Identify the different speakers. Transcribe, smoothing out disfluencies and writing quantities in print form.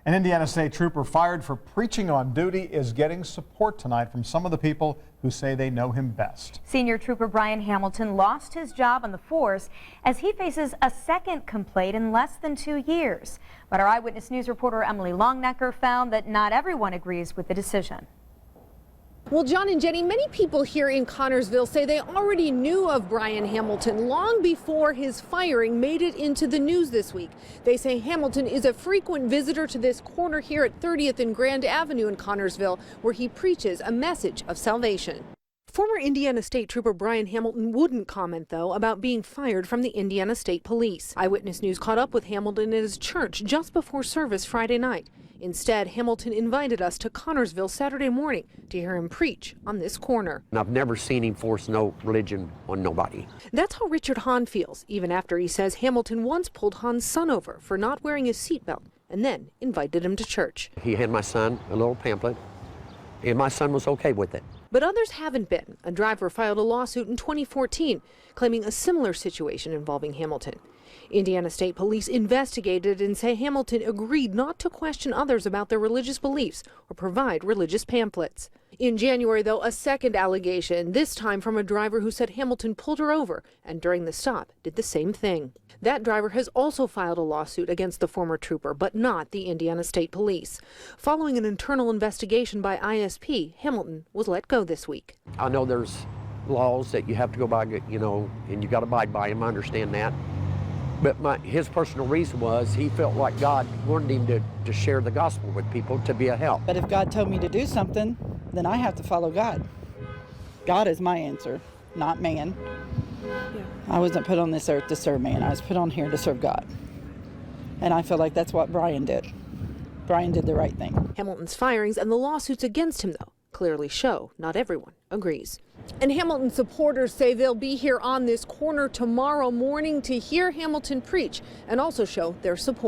Speaker 1: An Indiana State trooper fired for preaching on duty is getting support tonight from some of the people who say they know him best.
Speaker 2: Senior Trooper Brian Hamilton lost his job on the force as he faces a second complaint in less than 2 years. But our Eyewitness News reporter Emily Longnecker found that not everyone agrees with the decision.
Speaker 3: Well, John and Jenny, many people here in Connorsville say they already knew of Brian Hamilton long before his firing made it into the news this week. They say Hamilton is a frequent visitor to this corner here at 30th and Grand Avenue in Connorsville, where he preaches a message of salvation. Former Indiana State Trooper Brian Hamilton wouldn't comment, though, about being fired from the Indiana State Police. Eyewitness News caught up with Hamilton at his church just before service Friday night. Instead, Hamilton invited us to Connorsville Saturday morning to hear him preach on this corner.
Speaker 4: I've never seen him force no religion on nobody.
Speaker 3: That's how Richard Hahn feels, even after he says Hamilton once pulled Hahn's son over for not wearing his seatbelt and then invited him to church.
Speaker 4: He handed my son a little pamphlet, and my son was okay with it.
Speaker 3: But others haven't been. A driver filed a lawsuit in 2014 claiming a similar situation involving Hamilton. Indiana State Police investigated and say Hamilton agreed not to question others about their religious beliefs or provide religious pamphlets. In January, though, a second allegation, this time from a driver who said Hamilton pulled her over and during the stop did the same thing. That driver has also filed a lawsuit against the former trooper, but not the Indiana State Police. Following an internal investigation by ISP, Hamilton was let go this week.
Speaker 4: I know there's laws that you have to go by, and you got to abide by them. I understand that. But his personal reason was he felt like God wanted him to share the gospel with people, to be a help.
Speaker 5: But if God told me to do something, then I have to follow God. God is my answer, not man. Yeah. I wasn't put on this earth to serve man. I was put on here to serve God. And I feel like that's what Brian did. Brian did the right thing.
Speaker 3: Hamilton's firings and the lawsuits against him, though, clearly show not everyone agrees. And Hamilton supporters say they'll be here on this corner tomorrow morning to hear Hamilton preach and also show their support.